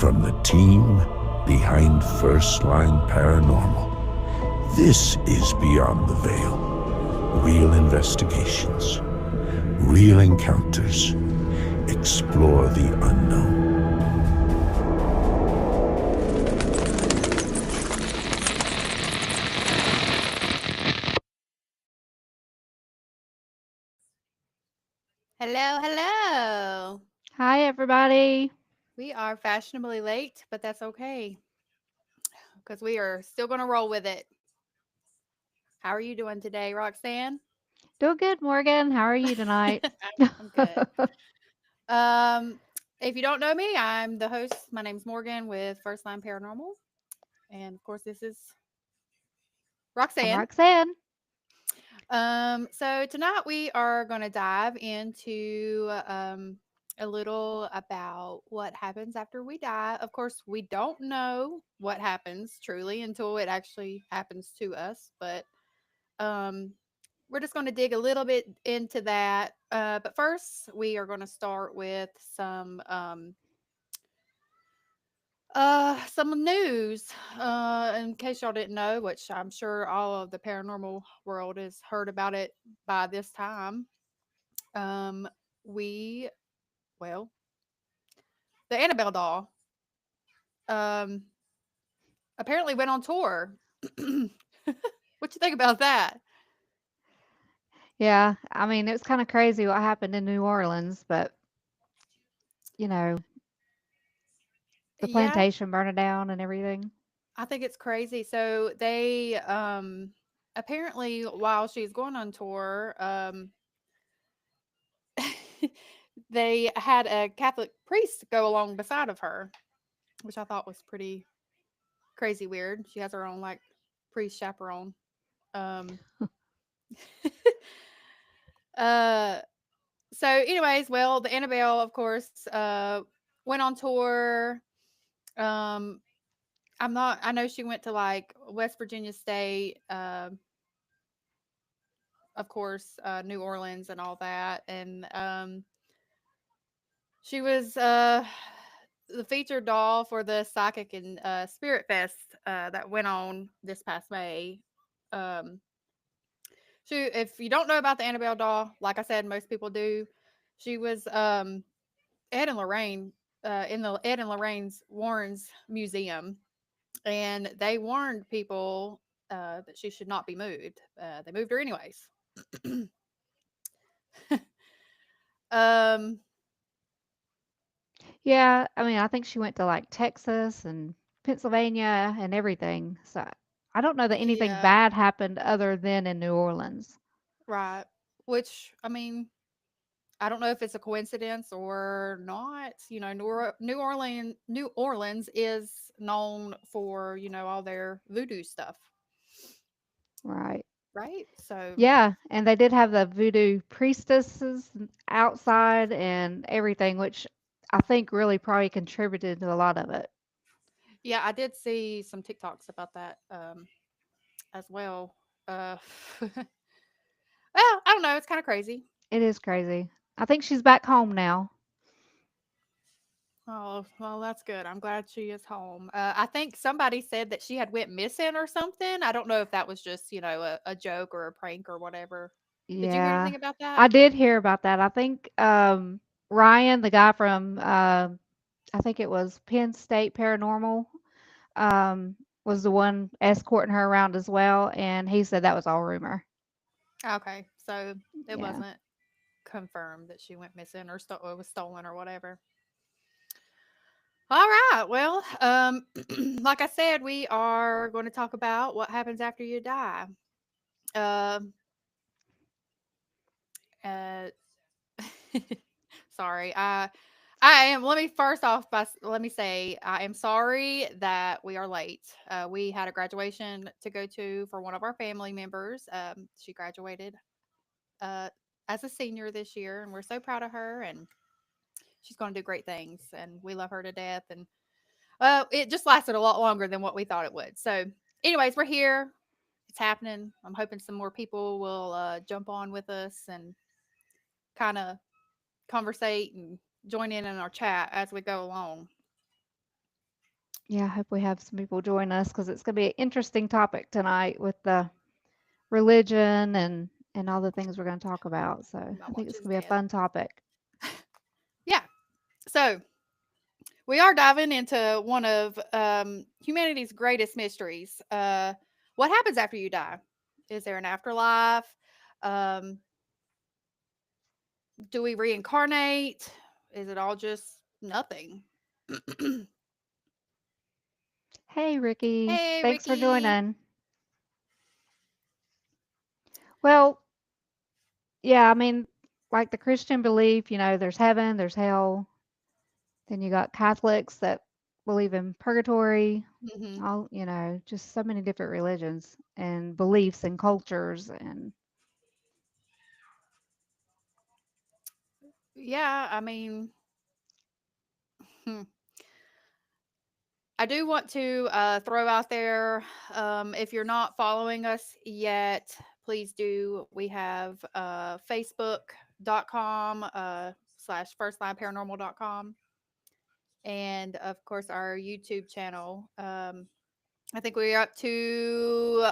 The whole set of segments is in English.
From the team behind First Line Paranormal, this is Beyond the Veil. Real investigations, real encounters, explore the unknown. Hello, hello. Hi, everybody. We are fashionably late, but that's okay because we are still going to roll with it. How are you doing today, Roxanne? Doing good, Morgan. How are you tonight? I'm good. Um, if you don't know me, I'm the host. My name's Morgan with First Line Paranormal, and of course, this is I'm Roxanne. Roxanne. So tonight we are going to dive into a little about what happens after we die. Of course, we don't know what happens truly until it actually happens to us, but um, we're just going to dig a little bit into that. But first, we are going to start with some news. In case y'all didn't know, which I'm sure all of the paranormal world has heard about it by this time. Um, we, well, the Annabelle doll, um, apparently went on tour. What you think about that? Yeah, I mean, it was kind of crazy what happened in New Orleans, but, you know, the Yeah, plantation burning down and everything. I think it's crazy. So they, apparently, while she's going on tour, they had a Catholic priest go along beside of her, which I thought was pretty crazy weird. She has her own like priest chaperone. Um uh so anyways, well, the Annabelle, of course, went on tour. Um I know she went to like West Virginia State, of course, New Orleans and all that. And she was the featured doll for the Psychic and Spirit Fest that went on this past May. Um, if you don't know about the Annabelle doll, like I said, most people do. She was Ed and Lorraine in the Ed and Lorraine's Warren's museum, and they warned people that she should not be moved. They moved her anyways. um, Yeah, I mean, I think she went to like Texas and Pennsylvania and everything. So I don't know that anything yeah, bad happened other than in New Orleans. right. Which I mean, I don't know if it's a coincidence or not. You know, New Orleans is known for all their voodoo stuff, Right. right? So Yeah, and they did have the voodoo priestesses outside and everything, which I think really probably contributed to a lot of it. yeah, I did see some TikToks about that as well. Well, I don't know. It's kind of crazy. It is crazy. I think she's back home now. Oh, well, that's good. I'm glad she is home. I think somebody said that she had went missing or something. I don't know if that was just a joke or a prank or whatever. Did you hear Yeah. anything about that? I did hear about that. I think Ryan, the guy from I think it was Penn State Paranormal, um, was the one escorting her around as well, and he said that was all rumor. Okay, so it Yeah. wasn't confirmed that she went missing or was stolen or whatever. All right. Well, like I said, we are going to talk about what happens after you die. Um, uh, sorry. I am. Let me first off let me say I am sorry that we are late. We had a graduation to go to for one of our family members. She graduated uh, as a senior this year, and we're so proud of her. And she's going to do great things, and we love her to death. And it just lasted a lot longer than what we thought it would. So, anyways, we're here. It's happening. I'm hoping some more people will jump on with us and kind of conversate and join in our chat as we go along. Yeah, I hope we have some people join us because it's going to be an interesting topic tonight with the religion and all the things we're going to talk about. So My I think watch it's is going to be a dead. fun topic. Yeah. So we are diving into one of humanity's greatest mysteries. What happens after you die? Is there an afterlife? Um, do we reincarnate? Is it all just nothing? Hey, Ricky. Hey, Thanks for Ricky. joining. Well, yeah, I mean, like the Christian belief, there's heaven, there's hell. Then you got Catholics that believe in purgatory, Hmm. all, just so many different religions and beliefs and cultures. And Yeah, I mean, hmm, I do want to throw out there, if you're not following us yet, please do. We have facebook.com slash firstlineparanormal.com, and of course our YouTube channel. I think we're up to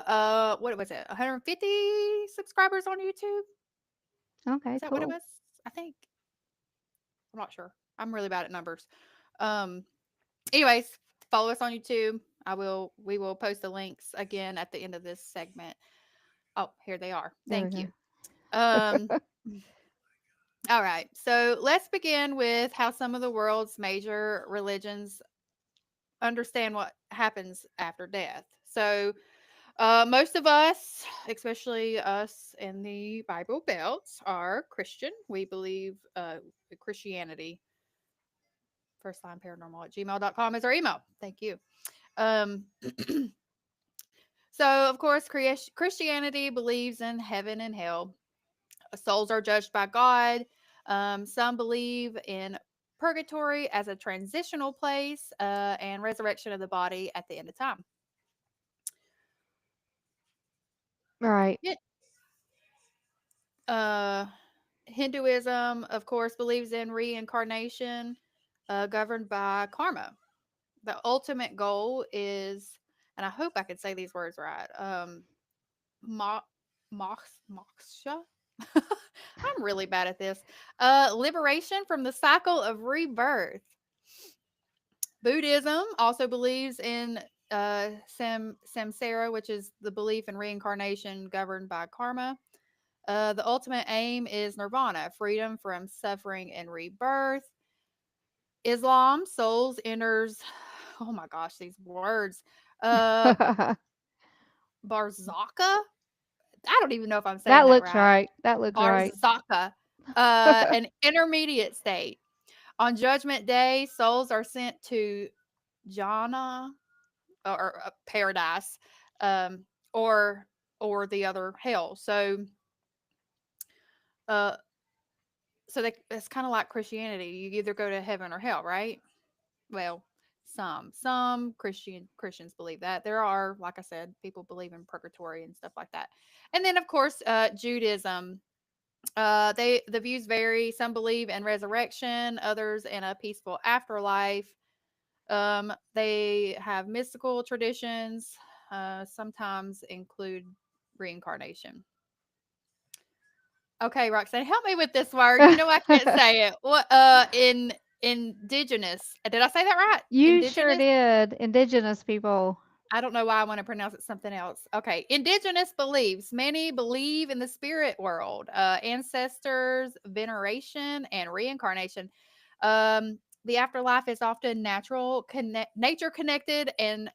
what was it, 150 subscribers on YouTube? okay, Is that what it cool. was? I think. I'm not sure. I'm really bad at numbers. Um, anyways, follow us on YouTube. We will post the links again at the end of this segment. Oh, here they are. There we Thank you. go. Um, all right. So let's begin with how some of the world's major religions understand what happens after death. So most of us, especially us in the Bible Belt, are Christian. We believe Christianity. Firstlineparanormal at gmail.com is our email. Thank you. Um, so, of course, Christianity believes in heaven and hell. Souls are judged by God. Some believe in purgatory as a transitional place and resurrection of the body at the end of time. Right. Yeah. Uh, Hinduism, of course, believes in reincarnation governed by karma. The ultimate goal is, and I hope I can say these words right, mo- moksha. I'm really bad at this. Liberation from the cycle of rebirth. Buddhism also believes in samsara, which is the belief in reincarnation governed by karma. The ultimate aim is nirvana, freedom from suffering and rebirth. Islam, souls enters, oh my gosh, these words. Uh, Barzaka. I don't even know if I'm saying That that looks right. right. That looks right. Barzaka, an intermediate state. On Judgment Day, souls are sent to Jannah or paradise, um, or the other hell. Uh, it's kind of like Christianity. You either go to heaven or hell, right? Well, some Christians believe that. There are, like I said, people believe in purgatory and stuff like that. And then, of course, Judaism. The views vary. Some believe in resurrection, others in a peaceful afterlife. They have mystical traditions. Sometimes include reincarnation. Okay, Roxanne, help me with this word. You know I can't say it. What? In indigenous. Did I say that right? You sure Indigenous. did. Indigenous people. I don't know why I want to pronounce it something else. Okay. Indigenous beliefs. Many believe in the spirit world, ancestors, veneration, and reincarnation. The afterlife is often nature connected, and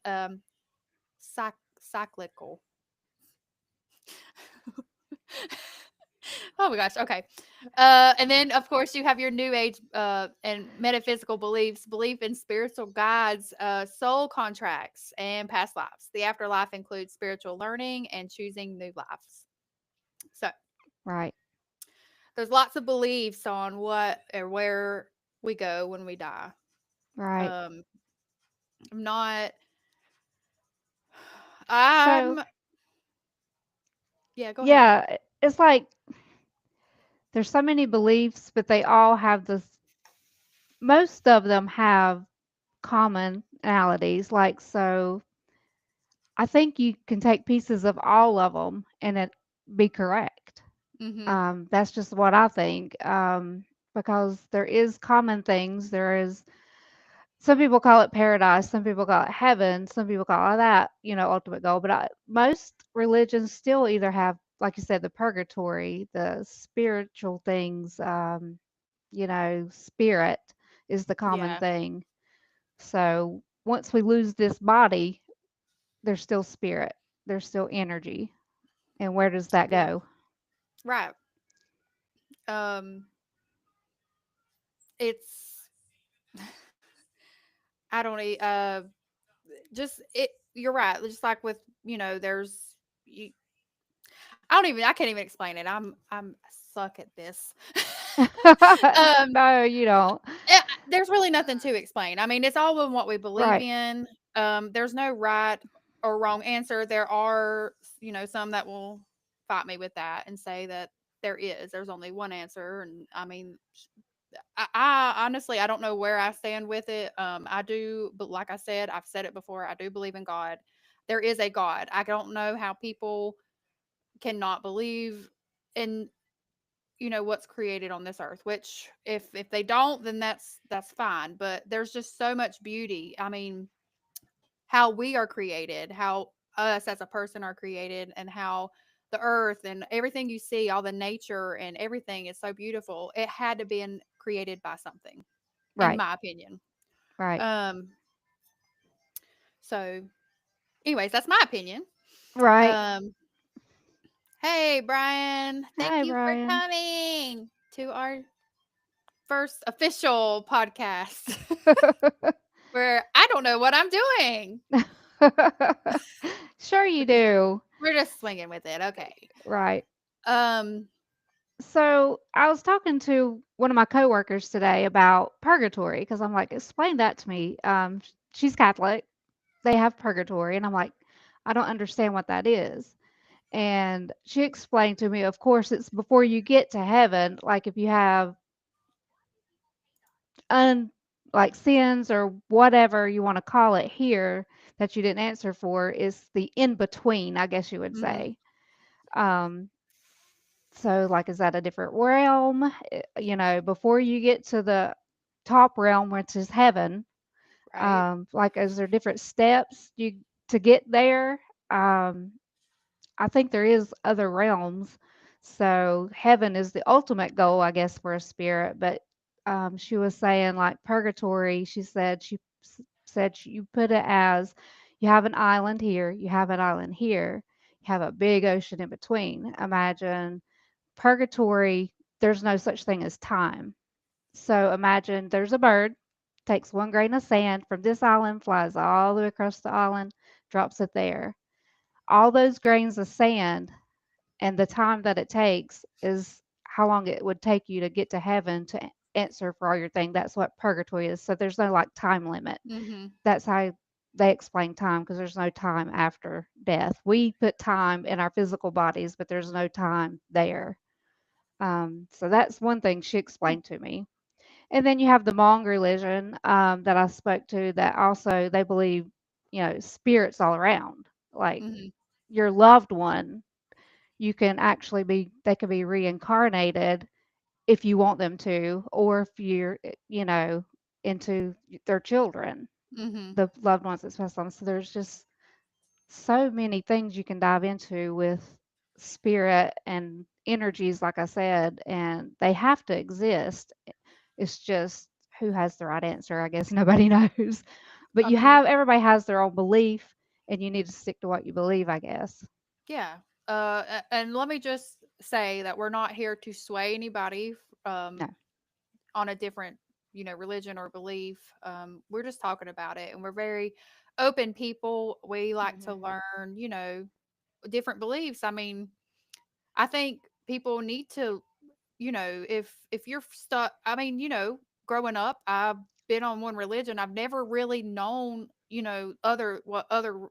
cyclical. Oh my gosh. Okay. And then, of course, you have your new age and metaphysical beliefs, belief in spiritual guides, soul contracts, and past lives. The afterlife includes spiritual learning and choosing new lives. So Right. there's lots of beliefs on what or where we go when we die. Right. Um, I'm not, So, I'm, yeah, go ahead. yeah, it's like there's so many beliefs, but they all have this, most of them have common, personalities. Like, so I think you can take pieces of all of them and it be correct. Mhm. That's just what I think. Because there is common things. There is some people call it paradise, some people call it heaven, some people call it that, ultimate goal. But most religions still either have, like you said, the purgatory, the spiritual things. Spirit is the common Yeah. thing. So once we lose this body, there's still spirit, there's still energy. And where does that Yeah. go? Right. Um it's I don't just it you're right. Just like with, there's you I can't even explain it. I'm suck at this. um No, you don't. there's really nothing to explain. I mean, it's all in what we believe Right, in. There's no right or wrong answer. There are, some that will fight me with that and say that there's only one answer. And I mean, I honestly, I don't know where I stand with it. I do, but like I said, I've said it before. I do believe in God. There is a God. I don't know how people cannot believe in what's created on this earth, which if they don't, then that's fine, but there's just so much beauty. I mean, how we are created, how us as a person are created, and how the earth and everything you see, all the nature and everything is so beautiful. It had to be created by something, in right, my opinion. right, um so anyways, that's my opinion. right. um hey Brian, thank Hi, you for Brian. coming to our first official podcast. Where I don't know what I'm doing. Sure you We're just do. we're just swinging with it. Okay. Right. Um. So I was talking to one of my coworkers today about purgatory because I'm like, explain that to me. She's Catholic. They have purgatory, and I'm like, I don't understand what that is. And she explained to me, of course, it's before you get to heaven. Like if you have un like sins or whatever you want to call it here that you didn't answer for, is the in between, I guess you would Mhm. say. Um, so like, is that a different realm? Before you get to the top realm, which is heaven, Right. like, is there different steps you to get there? Um, I think there is other realms. So heaven is the ultimate goal, I guess, for a spirit. But she was saying like purgatory. She said you put it as you have an island here, you have an island here, you have a big ocean in between. Imagine purgatory. There's no such thing as time. So imagine there's a bird, takes one grain of sand from this island, flies all the way across the island, drops it there. All those grains of sand and the time that it takes is how long it would take you to get to heaven to answer for all your thing. That's what purgatory is. So there's no like time limit. Mhm. That's how they explain time because there's no time after death. We put time in our physical bodies, but there's no time there. So that's one thing she explained to me. And then you have the Hmong religion that I spoke to that also they believe, spirits all around. Like Mhm. your loved one, you can actually they can be reincarnated if you want them to, or if you're, into their children, Mhm. the loved ones that passed on. So there's just so many things you can dive into with spirit and energies, like I said, and they have to exist. It's just who has the right answer, I guess nobody knows. But I mean, everybody has their own belief, and you need to stick to what you believe, I guess. yeah. And let me just say that we're not here to sway anybody um No. on a different, religion or belief. We're just talking about it, and we're very open people. We like to Mhm. learn, different beliefs. I mean, I think people need to, if you're stuck, I mean, growing up, I've been on one religion. I've never really known, what other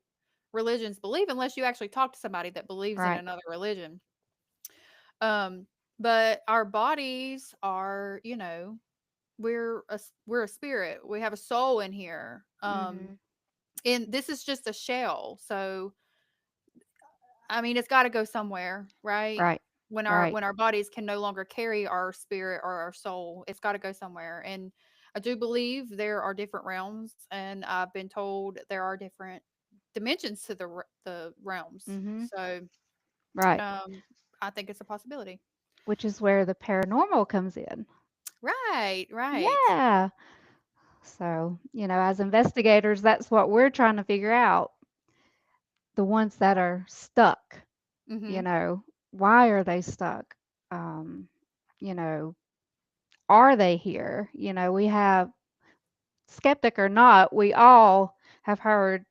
religions believe unless you actually talk to somebody that believes in Right. another religion. Um, but our bodies are, we're a spirit. We have a soul in here. Mhm. And this is just a shell. So I mean, it's got to go somewhere, right? Right. When our Right. when our bodies can no longer carry our spirit or our soul, it's got to go somewhere. And I do believe there are different realms, and I've been told there are different dimensions to the realms. Mhm. So Right. um, I think it's a possibility. Which is where the paranormal comes in. Right, right. Yeah. So, as investigators, that's what we're trying to figure out. The ones that are stuck, you Mhm. know, why are they stuck? Um, you know, are they here? We have, skeptic or not, we all have heard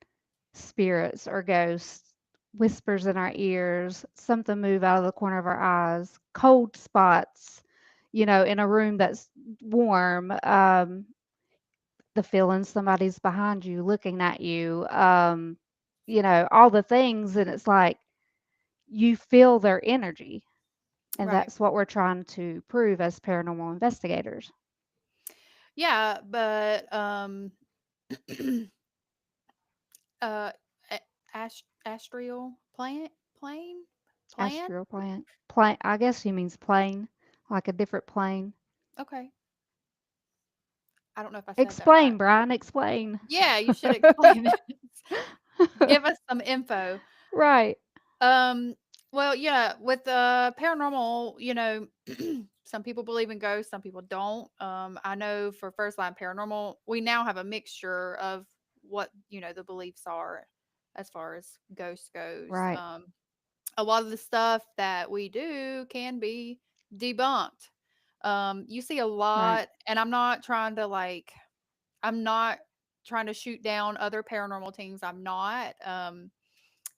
spirits or ghosts, whispers in our ears, something move out of the corner of our eyes, cold spots, in a room that's warm, the feeling somebody's behind you looking at you, all the things. And it's like you feel their energy. And Right. that's what we're trying to prove as paranormal investigators. Yeah, but uh a- astral plan. Astral plane. I guess he means plane, like a different plane. Okay. I don't know if I said that right. Explain, Brian. Explain. Yeah, you should explain it. Give us some info. Right. Um, well, yeah, with paranormal, some people believe in ghosts, some people don't. I know for First Line Paranormal, we now have a mixture of what, the beliefs are as far as ghosts goes. Right. A lot of the stuff that we do can be debunked. You see a Right. lot, and I'm not trying to shoot down other paranormal teams. I'm not.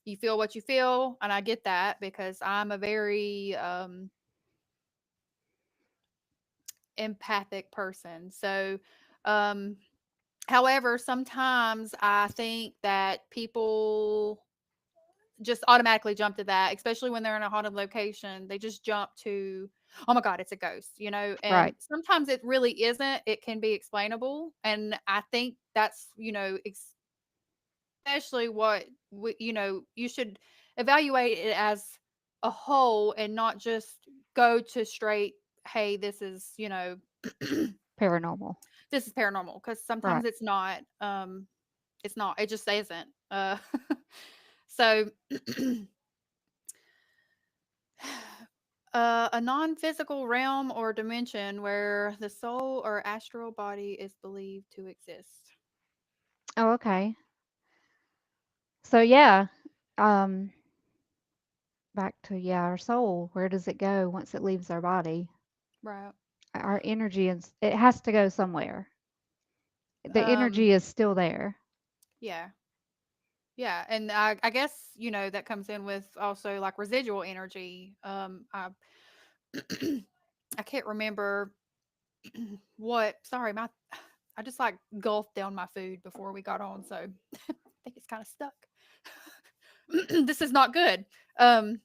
You feel what you feel, and I get that because I'm a very empathic person. So, um, however, sometimes I think that people just automatically jump to that, especially when they're in a haunted location. They just jump to, oh my God, it's a ghost. And Right. sometimes it really isn't. It can be explainable. And I think that's, especially what you should evaluate it as a whole and not just go to straight, hey, this is Paranormal. this is paranormal, because Right. sometimes it's not, it just isn't. So a non-physical realm or dimension where the soul or astral body is believed to exist. Oh, okay. So yeah, um, back to, yeah, our soul. Where does it go once it leaves our body? Right. Our energy is, it has to go somewhere. The um energy is still there. yeah. Yeah, and I guess that comes in with also like residual energy. I can't remember what. Sorry, my I just like gulped down my food before we got on, so I think it's kind of stuck. This is not good. Um,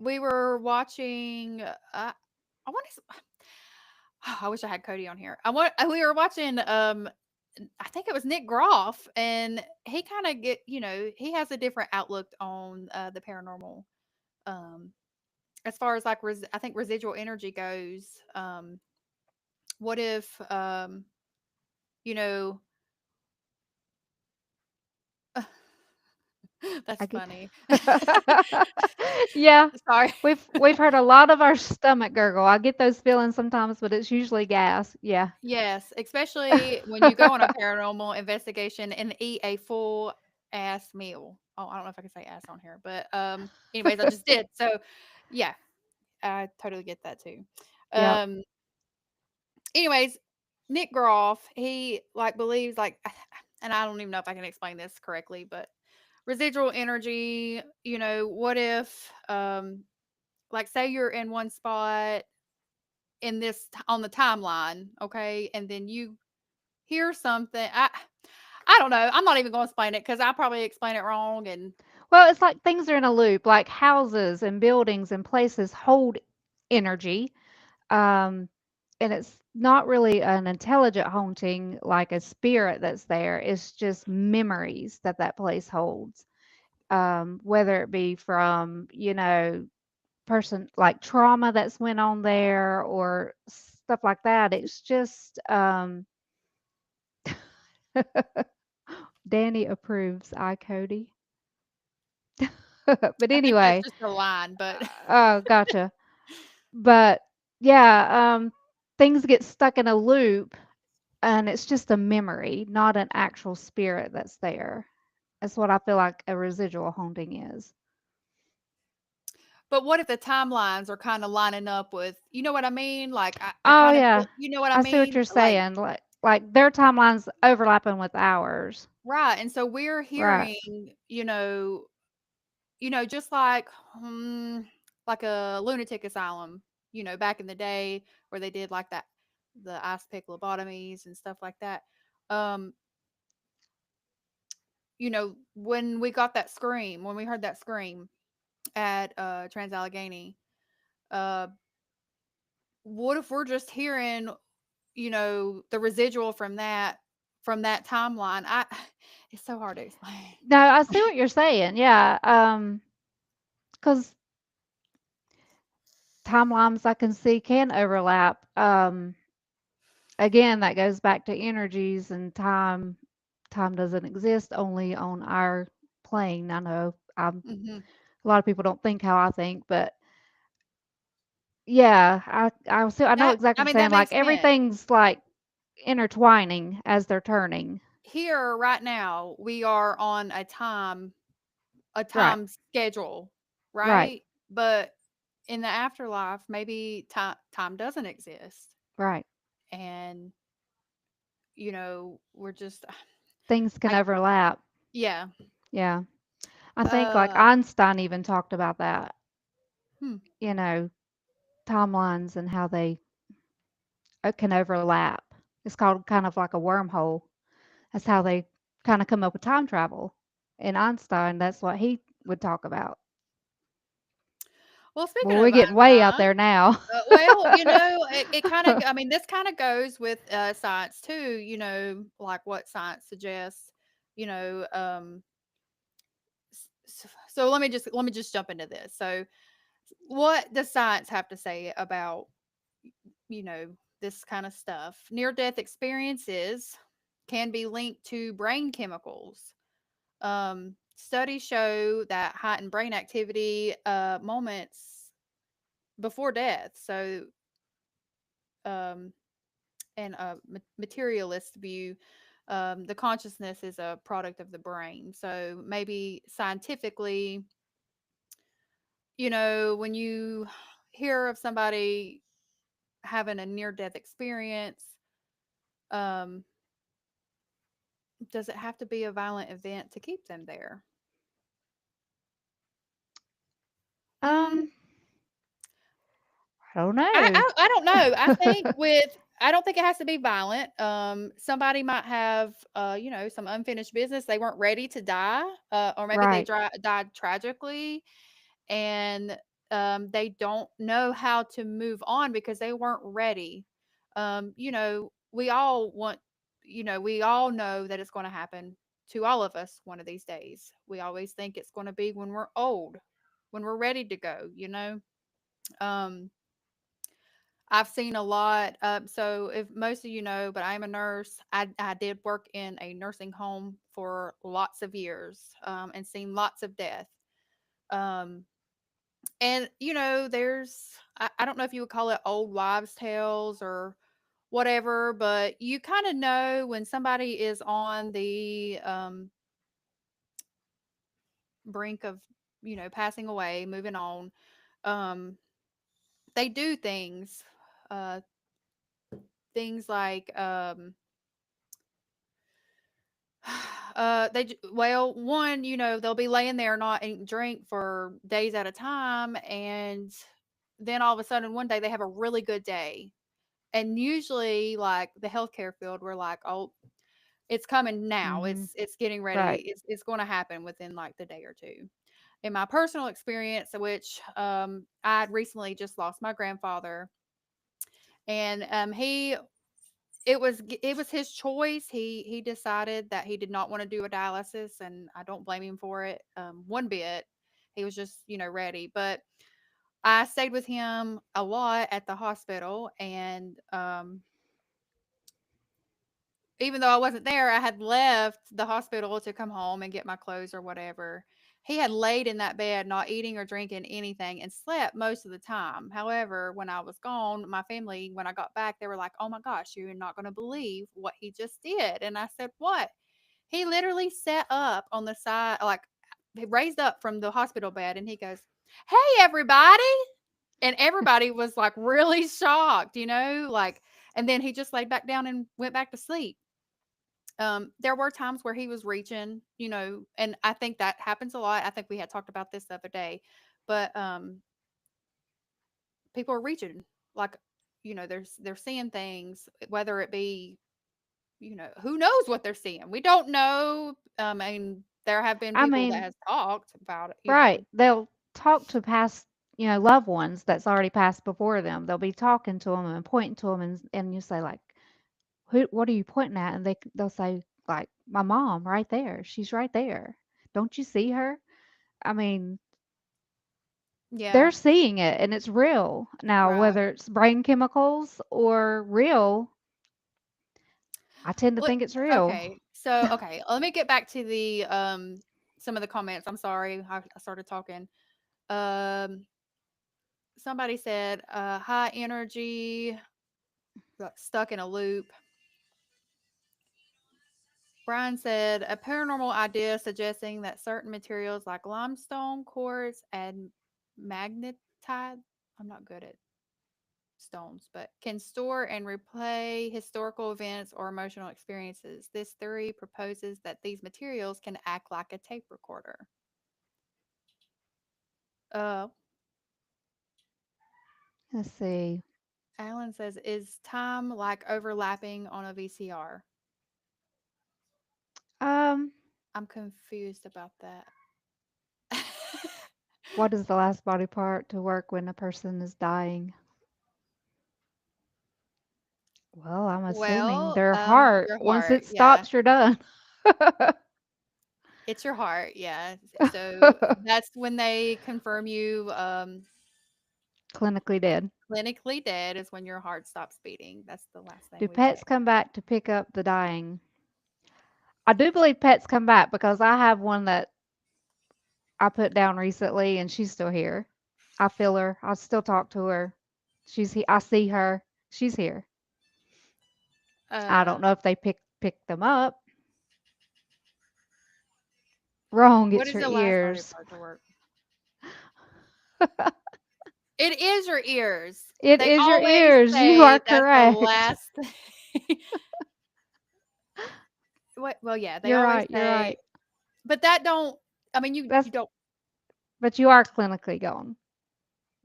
we were watching. I want to. I wish I had Cody on here. I want. We were watching. I think it was Nick Groff, and he kind of he has a different outlook on the paranormal. Um, as far as like I think residual energy goes. What if you know that's I get. funny. Yeah, Sorry. we've heard a lot of our stomach gurgle. I get those feelings sometimes, but it's usually gas. Yeah. Yes, especially when you go on a paranormal investigation and eat a full ass meal. Oh, I don't know if I can say ass on here, but anyways, I just did. So, yeah, I totally get that too. Yep. Um anyways, Nick Groff, he like believes like and I don't even know if I can explain this correctly, but residual energy, what if like say you're in one spot in on the timeline, okay? And then you hear something. I don't know. I'm not even going to explain it cuz I probably explain it wrong and Well, it's like things are in a loop, like houses and buildings and places hold energy. Um, and it's not really an intelligent haunting like a spirit that's there. It's just memories that that place holds. Whether it be from, person like trauma that's went on there or stuff like that. It's just Danny approves. I Cody. But I think that's anyway, just a line, but oh, gotcha. But yeah, things get stuck in a loop, and it's just a memory, not an actual spirit that's there. That's what I feel like a residual haunting is. but what if the timelines are kind of lining up with, you know what I mean? Like I Oh kind of yeah, feel, you know what I I see what mean? you're Like saying. Like their timelines overlapping with ours. right, and so we're Right. hearing, just like a lunatic asylum, back in the day where they did like that, the ice pick lobotomies and stuff like that. Um, when we heard that scream at Trans Allegheny, uh, what if we're just hearing, the residual from that timeline? It's so hard to explain. No, I see what you're saying. Yeah. Because timelines I can see can overlap. Again, that goes back to energies and time. Time doesn't exist only on our plane. I know Mhm. a lot of people don't think how I think, but yeah, I know That exactly I what mean, you're saying. that Like makes sense. everything's like intertwining as they're turning. Here right now, we are on a time Right, schedule, right, right? But in the afterlife, maybe time doesn't exist, right. and we're just Things can I overlap. yeah. Yeah. I think like Uh, Einstein even talked about that, hmm. you know, timelines and how they can overlap. It's called kind of like a wormhole. That's how they kind of come up with time travel. And Einstein, that's what he would talk about. Well, speaking Well, we're of getting way out Einstein, there now. well, it kind of, I mean, this kind of goes with science too. Like what science suggests. You know, so let me just jump into this. So, what does science have to say about you know this kind of stuff? Near death experiences can be linked to brain chemicals. Studies show that heightened brain activity moments before death. So, um, and a materialist view, the consciousness is a product of the brain. So maybe scientifically, when you hear of somebody having a near death experience, um, does it have to be a violent event to keep them there? Mm, um, I don't I, know. I I don't know. I don't think it has to be violent. Somebody might have some unfinished business. They weren't ready to die, or maybe they Right. died tragically, and they don't know how to move on because they weren't ready. We all want, we all know that it's going to happen to all of us one of these days. We always think it's going to be when we're old, when we're ready to go. Um, I've seen a lot. So, if most of you know, but I'm a nurse. I did work in a nursing home for lots of years, and seen lots of death. Um, and I don't know if you would call it old wives' tales or whatever, but you kind of know when somebody is on the brink of, passing away, moving on. Um, they do uh, things like well, one, they'll be laying there not eating drink for days at a time, and then all of a sudden one day they have a really good day. And usually, like the healthcare field, we're like, oh, it's coming now. Mhm. It's getting Right. ready. It's going to happen within like the day or two. In my personal experience, which I had recently just lost my grandfather, And it was his choice. He decided that he did not want to do a dialysis, and I don't blame him for it one bit. He was just, ready. But I stayed with him a lot at the hospital, and even though I wasn't there, I had left the hospital to come home and get my clothes or whatever. He had laid in that bed, not eating or drinking anything, and slept most of the time. However, when I was gone, my family, when I got back, they were like, "Oh my gosh, you're not going to believe what he just did." And I said, "What?" He literally sat up on the side, like he raised up from the hospital bed, and he goes, "Hey, everybody." And everybody was like really shocked, like, and then he just laid back down and went back to sleep. There were times where he was reaching, and I think that happens a lot. I think we had talked about this the other day, but people are reaching, like, they're seeing things, whether it be, who knows what they're seeing. We don't know. And there have been I people that mean, has talked about it, right. They'll talk to past, loved ones that's already passed before them. They'll be talking to them and pointing to them, and you say like, "Who? What are you pointing at?" And they'll say like, "My mom, right there. She's right there. Don't you see her?" I mean, they're Yeah, seeing it and it's real. Now, right. whether it's brain chemicals or real, I tend to Look, think it's real. okay. So, okay, let me get back to the some of the comments. I'm sorry, I started talking. Um, Somebody said high energy, like stuck in a loop. Brian said a paranormal idea suggesting that certain materials like limestone, quartz, and magnetite. I'm not good at stones, but can store and replay historical events or emotional experiences. This theory proposes that these materials can act like a tape recorder. Uh, Let's see. Alan says, is time like overlapping on a VCR? Um, I'm confused about that. what is the last body part to work when a person is dying? Well, I'm assuming Well, their heart. your Once heart, it yeah. stops, you're done. It's your heart, yeah. So that's when they confirm you Clinically dead. clinically dead is when your heart stops beating. That's the last thing Do we pets check. come back to pick up the dying? I do believe pets come back because I have one that I put down recently and she's still here. I feel her. I still talk to her. I see her. She's here. I don't Uh, know if they pick them up. Wrong, what it's is your the last body ears. part to work? It is your ears. It They is your always ears. You say are that's the correct. last. What? Well, yeah, they You're always right. You're say, right. but that don't. I mean, you That's don't but you are clinically gone.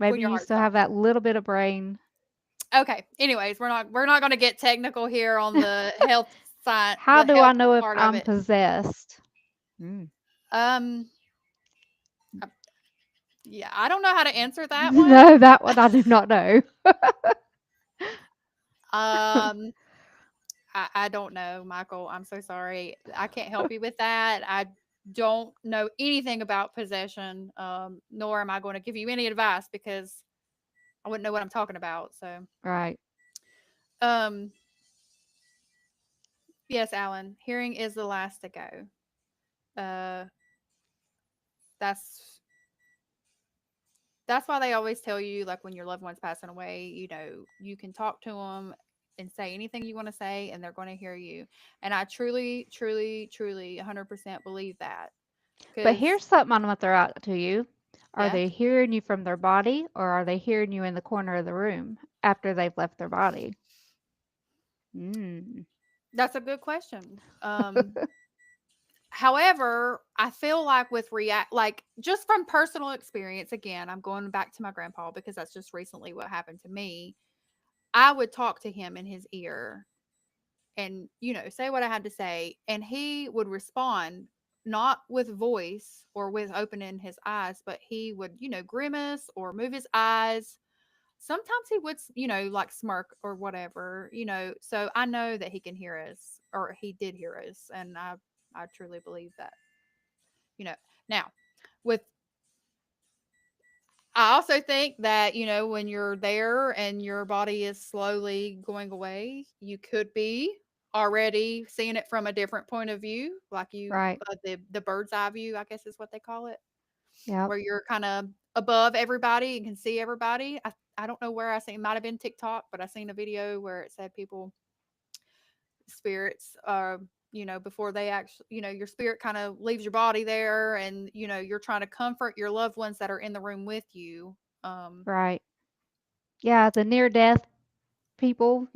when Maybe your you heart still have stops. that little bit of brain. Okay. Anyways, we're not going to get technical here on the health science, How the do I health know if part of I'm it. possessed? Mm. Um, uh, yeah, I don't know how to answer that one. No, that one I do not know. Um, I don't know, Michael. I'm so sorry. I can't help you with that. I don't know anything about possession. Nor am I going to give you any advice because I wouldn't know what I'm talking about. So, Right. um, yes, Alan, hearing is the last to go. Uh, that's That's why they always tell you, like, when your loved one's passing away, you can talk to them and say anything you want to say, and they're going to hear you. And I truly, truly, truly 100% believe that. But Because, here's something I'm gonna throw out to you. Are yeah, they hearing you from their body or are they hearing you in the corner of the room after they've left their body? Mm. that's a good question. However, I feel like like just from personal experience, again, I'm going back to my grandpa because that's just recently what happened to me. I would talk to him in his ear and say what I had to say, and he would respond not with voice or with opening his eyes, but he would grimace or move his eyes, sometimes he would, like smirk or whatever, so I know that he can hear us, or he did hear us, and I truly believe that, you know. Now, with I also think that, when you're there and your body is slowly going away, you could be already seeing it from a different point of view, like Right. the bird's eye view, I guess is what they call it, Yep. where you're kind of above everybody and can see everybody. I don't know where I seen it might have been TikTok, but I seen a video where it said people spirits before they actually, your spirit kind of leaves your body there, and you're trying to comfort your loved ones that are in the room with you. um Right. Yeah, the near death people,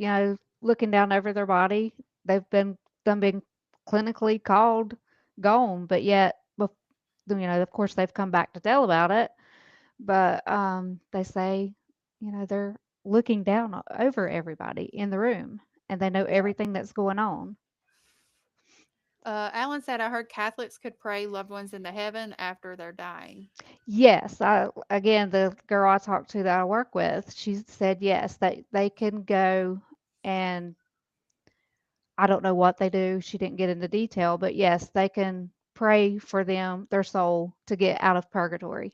looking down over their body, they've been them been clinically called gone, but yet, of course, they've come back to tell about it. But they say, they're looking down over everybody in the room, and they know yeah. everything that's going on. Alan said, I heard Catholics could pray loved ones into heaven after they're dying. Yes, again, the girl I talked to that I work with, she said yes, they can go, and I don't know what they do. She didn't get into detail, but yes, they can pray for their soul to get out of purgatory.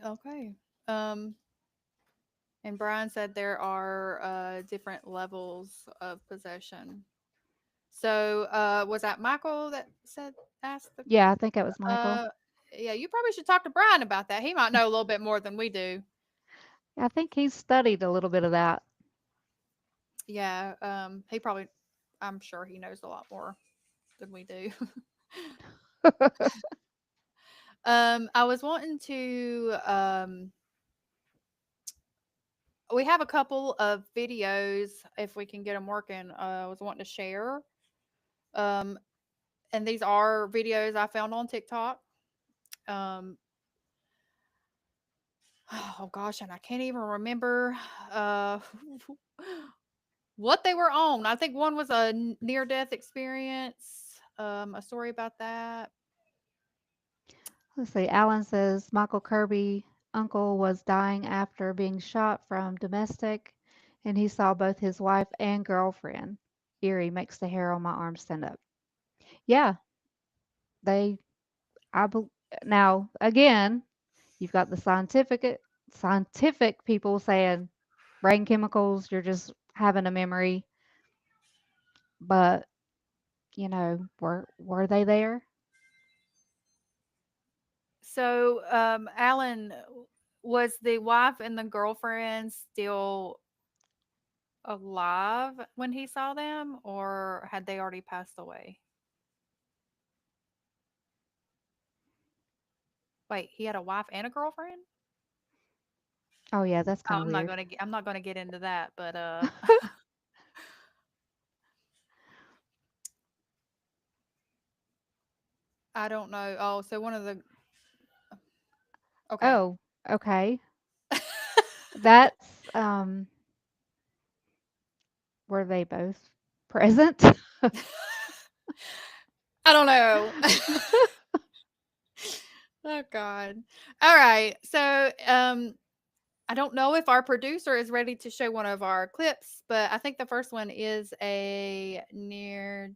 Okay. um and Brian said there are different levels of possession. So was that Michael that said, asked the Yeah, I think it was Michael. uh yeah, you probably should talk to Brian about that. He might know a little bit more than we do. I think he's studied a little bit of that. Yeah, he probably, I'm sure he knows a lot more than we do. I was wanting to we have a couple of videos if we can get them working. I was wanting to share. Um and these are videos I found on TikTok. Um oh gosh, and I can't even remember uh what they were on. I think one was a near death experience, a story about that. Let's see. Alan says Michael Kirby uncle was dying after being shot from domestic, and he saw both his wife and girlfriend. Eerie makes the hair on my arm stand up. Yeah, they. I bel Now again, you've got the scientific people saying brain chemicals. You're just having a memory, but were they there? So, Alan, was the wife and the girlfriend still alive when he saw them, or had they already passed away? Wait, he had a wife and a girlfriend? Oh yeah, that's Oh, kind of weird. I'm not gonna get into that, but I don't know. Oh, so one of the okay. Oh, okay. That's Were they both present? I don't know. Oh God. All right. So, I don't know if our producer is ready to show one of our clips, but I think the first one is a near.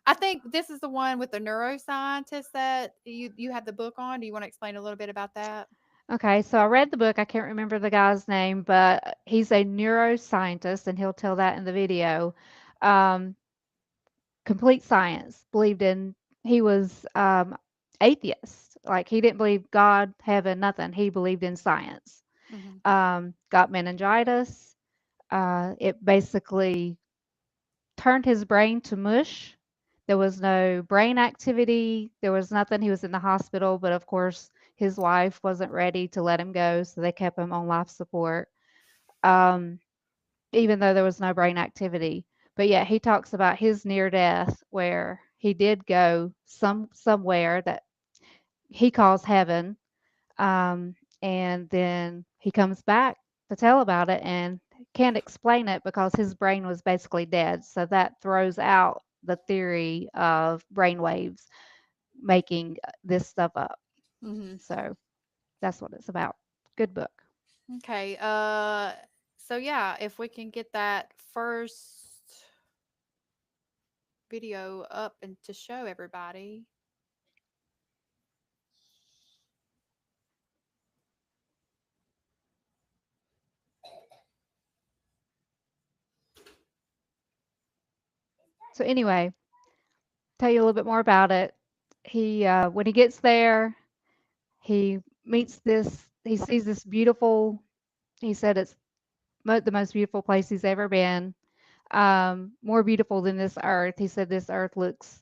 I think this is the one with the neuroscientist that you have the book on. Do you want to explain a little bit about that? Okay, so I read the book. I can't remember the guy's name, but he's a neuroscientist, and he'll tell that in the video. Um, Complete science. He was atheist. Like he didn't believe God, heaven, nothing. He believed in science. Hmm. Got meningitis. It basically turned his brain to mush. There was no brain activity. There was nothing. He was in the hospital, but of course, his wife wasn't ready to let him go, so they kept him on life support, um, even though there was no brain activity. But yet, he talks about his near death, where he did go somewhere that he calls heaven, and then he comes back to tell about it and can't explain it because his brain was basically dead. So that throws out the theory of brain waves making this stuff up. Hmm. So that's what it's about. Good book. Okay. So yeah, if we can get that first video up and to show everybody. So anyway, tell you a little bit more about it. He when he gets there, he meets this. He sees this beautiful. He said it's the most beautiful place he's ever been. More beautiful than this earth. He said this earth looks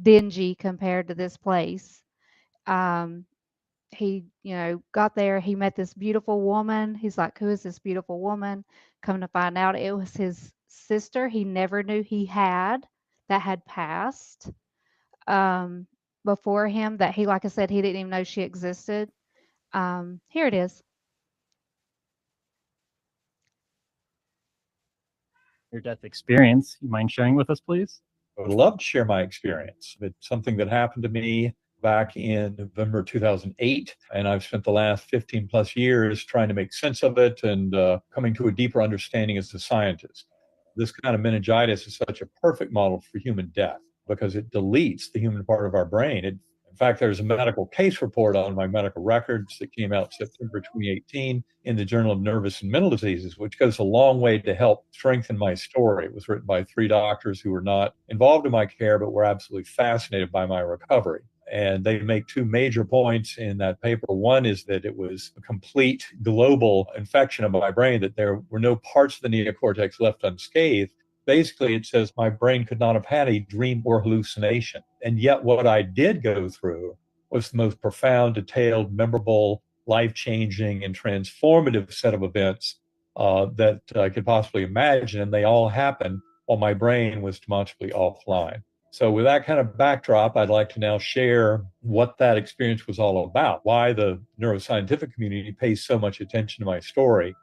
dingy compared to this place. Um, he, got there. He met this beautiful woman. He's like, "Who is this beautiful woman?" Come to find out, it was his sister. He never knew he had that had passed before him. That he, like I said, he didn't even know she existed. Here it is. Your death experience. You mind sharing with us, please? I would love to share my experience. It's something that happened to me back in November 2008, and I've spent the last 15 plus years trying to make sense of it and coming to a deeper understanding as a scientist. This kind of meningitis is such a perfect model for human death because it deletes the human part of our brain. In fact, there's a medical case report on my medical records that came out September 2018 in the Journal of Nervous and Mental Diseases, which goes a long way to help strengthen my story. It was written by 3 doctors who were not involved in my care, but were absolutely fascinated by my recovery. And they make 2 major points in that paper. One is that it was a complete global infection of my brain, that there were no parts of the neocortex left unscathed. Basically, it says my brain could not have had a dream or hallucination. And yet, what I did go through was the most profound, detailed, memorable, life changing, and transformative set of events that I could possibly imagine. And they all happened while my brain was demonstrably offline. So, with that kind of backdrop, I'd like to now share what that experience was all about, why the neuroscientific community pays so much attention to my story.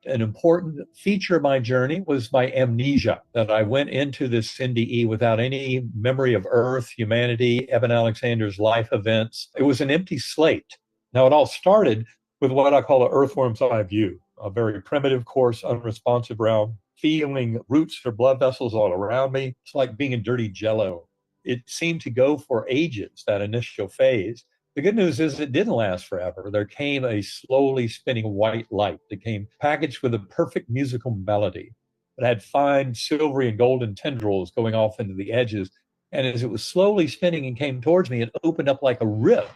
An important feature of my journey was my amnesia, that I went into this NDE without any memory of Earth, humanity, Eben Alexander's life events. It was an empty slate. Now, it all started with what I call an earthworm's eye view, a very primitive, coarse, unresponsive realm, feeling roots or blood vessels all around me. It's like being in dirty jello. It seemed to go for ages, that initial phase. The good news is it didn't last forever. There came a slowly spinning white light that came packaged with a perfect musical melody. It had fine silvery and golden tendrils going off into the edges. And as it was slowly spinning and came towards me, it opened up like a rift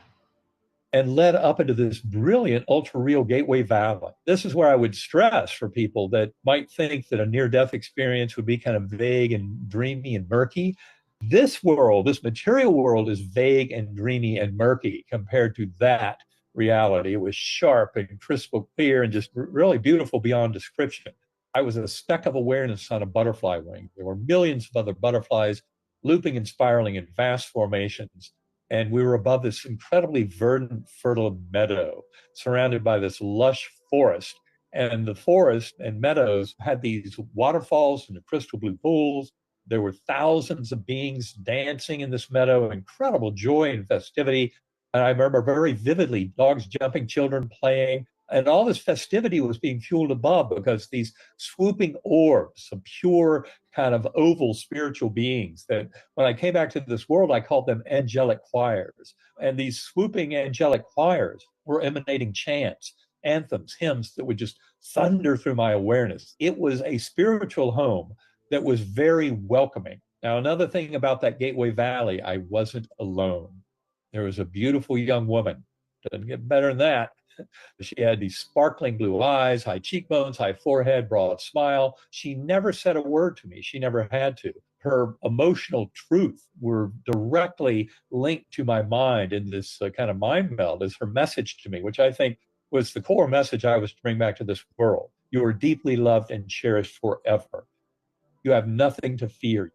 and led up into this brilliant ultra real gateway valley. This is where I would stress for people that might think that a near death experience would be kind of vague and dreamy and murky. This world, this material world, is vague and dreamy and murky compared to that reality. It was sharp and crystal clear and just really beautiful beyond description. I was a speck of awareness on a butterfly wing. There were millions of other butterflies looping and spiraling in vast formations. And we were above this incredibly verdant, fertile meadow surrounded by this lush forest. And the forest and meadows had these waterfalls and the crystal blue pools. There were thousands of beings dancing in this meadow, incredible joy and festivity. And I remember very vividly dogs jumping, children playing. And all this festivity was being fueled above because these swooping orbs of pure, kind of oval spiritual beings that when I came back to this world, I called them angelic choirs. And these swooping angelic choirs were emanating chants, anthems, hymns that would just thunder through my awareness. It was a spiritual home that was very welcoming. Now, another thing about that Gateway Valley, I wasn't alone. There was a beautiful young woman. Doesn't get better than that. She had these sparkling blue eyes, high cheekbones, high forehead, broad smile. She never said a word to me. She never had to. Her emotional truth were directly linked to my mind in this kind of mind meld as her message to me, which I think was the core message I was to bring back to this world. You are deeply loved and cherished forever. You have nothing to fear.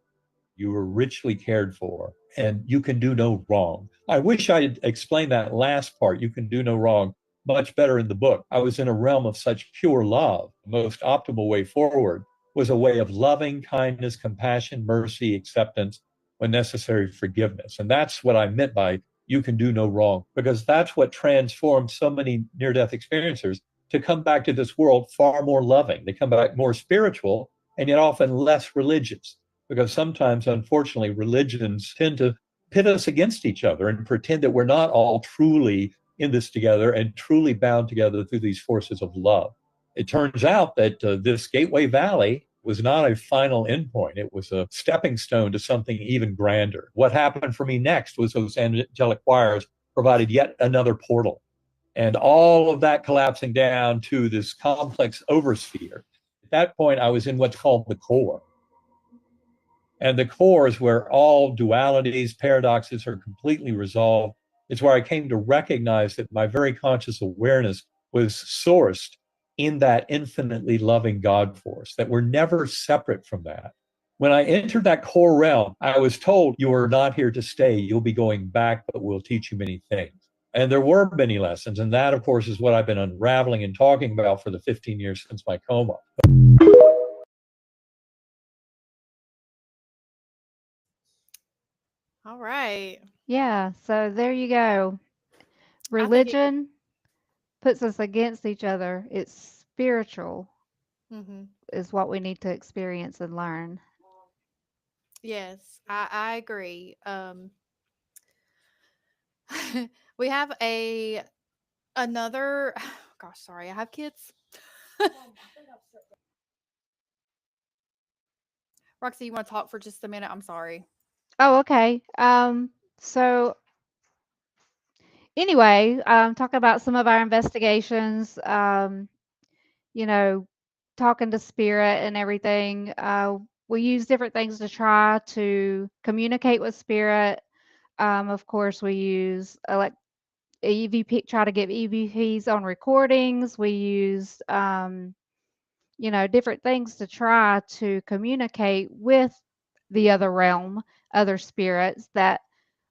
You were richly cared for, and you can do no wrong. I wish I had explained that last part, you can do no wrong, much better in the book. I was in a realm of such pure love. The most optimal way forward was a way of loving kindness, compassion, mercy, acceptance, when necessary, forgiveness. And that's what I meant by you can do no wrong, because that's what transformed so many near-death experiencers to come back to this world far more loving. They come back more spiritual and yet often less religious, because sometimes, unfortunately, religions tend to pit us against each other and pretend that we're not all truly in this together and truly bound together through these forces of love. It turns out that this Gateway Valley was not a final endpoint. It was a stepping stone to something even grander. What happened for me next was those angelic choirs provided yet another portal. And all of that collapsing down to this complex oversphere. At that point, I was in what's called the core. And the core is where all dualities, paradoxes are completely resolved. It's where I came to recognize that my very conscious awareness was sourced in that infinitely loving God force, that we're never separate from that. When I entered that core realm, I was told, you are not here to stay. You'll be going back, but we'll teach you many things. And there were many lessons. And that, of course, is what I've been unraveling and talking about for the 15 years since my coma. All right. Yeah, so there you go. I think it. Religion puts us against each other. It's spiritual Mm-hmm. is what we need to experience and learn. Yes, I agree. We have a another. Gosh, sorry, I have kids. Roxy, you want to talk for just a minute? I'm sorry. Oh, okay. So anyway, talk about some of our investigations. You know, talking to spirit and everything. We use different things to try to communicate with spirit. Of course, we use EVP, try to get EVPs on recordings. We use, different things to try to communicate with the other realm, other spirits that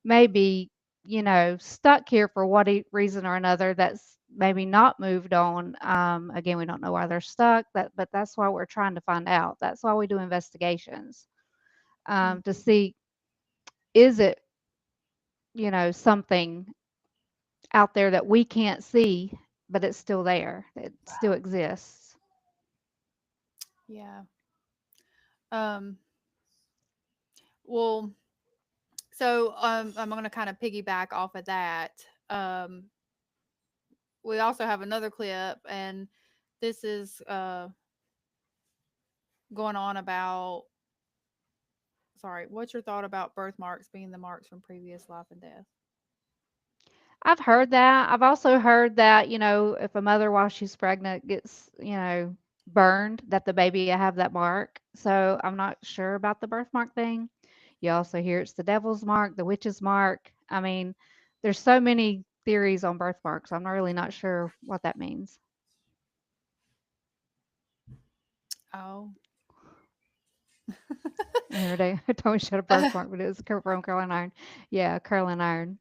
may be, stuck here for what reason or another, that's maybe not moved on. Again, we don't know why they're stuck, but that's why we're trying to find out. That's why we do investigations, to Mhm. see, is it, something out there that we can't see, but it's still there. It still exists. Yeah. Um. Well, so I'm going to kind of piggyback off of that. Um. We also have another clip, and this is going on about. Sorry, what's your thought about birthmarks being the marks from previous life and death? I've heard that. I've also heard that, if a mother while she's pregnant gets, burned, that the baby have that mark. So I'm not sure about the birthmark thing. You also hear it's the devil's mark, the witch's mark. I mean, there's so many theories on birthmarks. I'm not really not sure what that means. Oh. Here day I told you she had a birthmark, but it was from curling iron. Yeah, curling iron.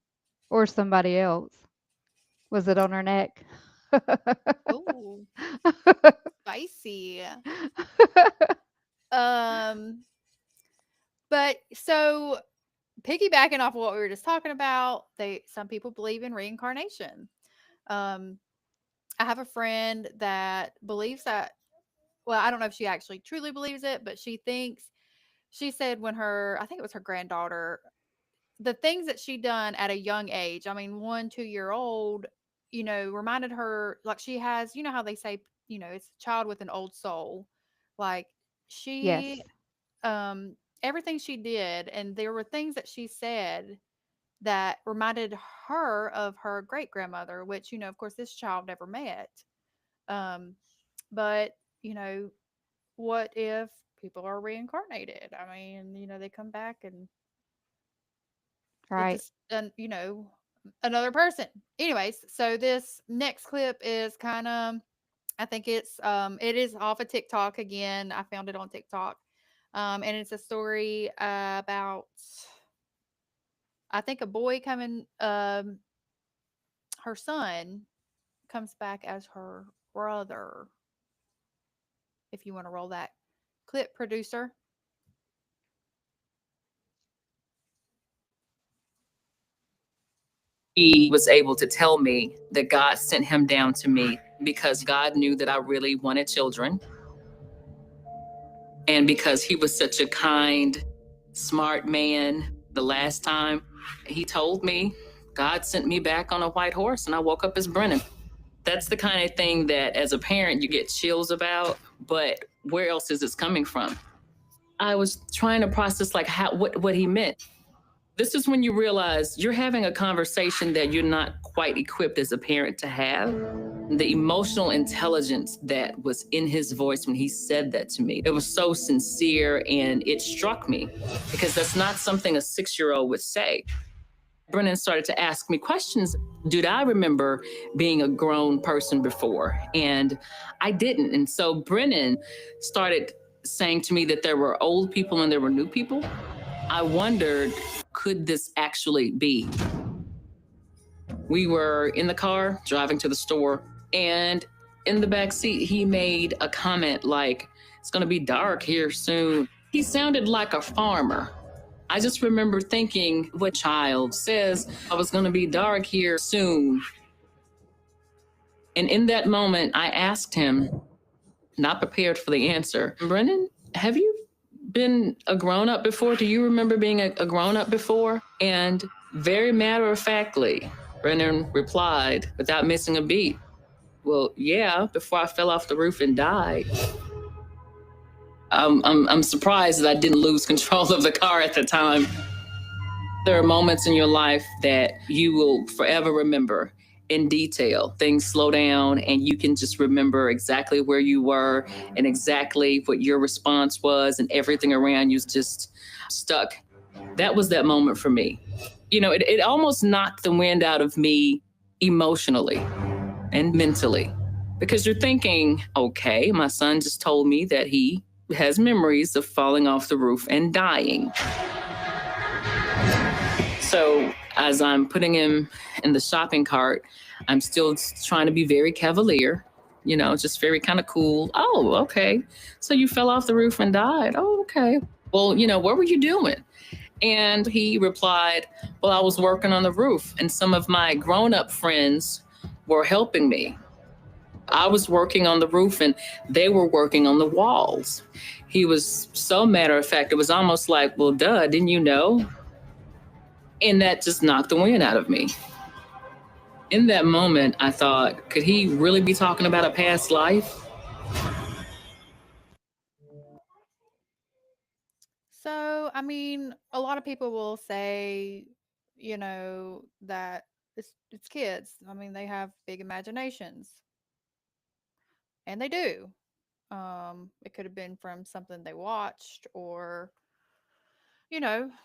Or somebody else. Was it on her neck? Oh, spicy. Um, but so piggybacking off of what we were just talking about, some people believe in reincarnation. Um, I have a friend that believes that. Well, I don't know if she actually truly believes it, but she said when I think it was her granddaughter, the things that she done at a young age. I mean, 1, 2 year old, reminded her like she has. You know how they say, it's a child with an old soul. Like she Yes. everything she did, and there were things that she said that reminded her of her great grandmother, which, of course, this child never met. Um, but, you know, what if people are reincarnated? I mean, they come back and it's Right. just, another person. Anyways, so this next clip is kind of, I think it is off of TikTok again. I found it on TikTok. And it's a story about, I think, a boy coming, her son comes back as her brother. If you want to roll that clip, producer. He was able to tell me that God sent him down to me because God knew that I really wanted children. And because he was such a kind, smart man, the last time he told me, God sent me back on a white horse and I woke up as Brennan. That's the kind of thing that as a parent you get chills about, but where else is this coming from? I was trying to process like what he meant. This is when you realize you're having a conversation that you're not quite equipped as a parent to have. The emotional intelligence that was in his voice when he said that to me, it was so sincere and it struck me because that's not something a 6-year-old would say. Brennan started to ask me questions. Did I remember being a grown person before? And I didn't. And so Brennan started saying to me that there were old people and there were new people. I wondered, could this actually be? We were in the car driving to the store, and in the back seat, he made a comment like, it's going to be dark here soon. He sounded like a farmer. I just remember thinking, what child says, I was going to be dark here soon? And in that moment, I asked him, not prepared for the answer, Brennan, have you been a grown-up before? Do you remember being a grown-up before? And very matter-of-factly, Brennan replied without missing a beat, well, yeah, before I fell off the roof and died. I'm surprised that I didn't lose control of the car at the time. There are moments in your life that you will forever remember in detail. Things slow down and you can just remember exactly where you were and exactly what your response was, and everything around you is just stuck. That was that moment for me. You know, it almost knocked the wind out of me emotionally and mentally, because you're thinking, okay, my son just told me that he has memories of falling off the roof and dying. So as I'm putting him in the shopping cart, I'm still trying to be very cavalier, you know, just very kind of cool. Oh, okay. So you fell off the roof and died. Oh, okay. Well, you know, what were you doing? And he replied, well, I was working on the roof and some of my grown-up friends were helping me. I was working on the roof and they were working on the walls. He was so matter of fact, it was almost like, well, duh, didn't you know? And that just knocked the wind out of me. In that moment, I thought, could he really be talking about a past life? So, I mean, a lot of people will say, that it's kids. I mean, they have big imaginations, and they do. It could have been from something they watched or,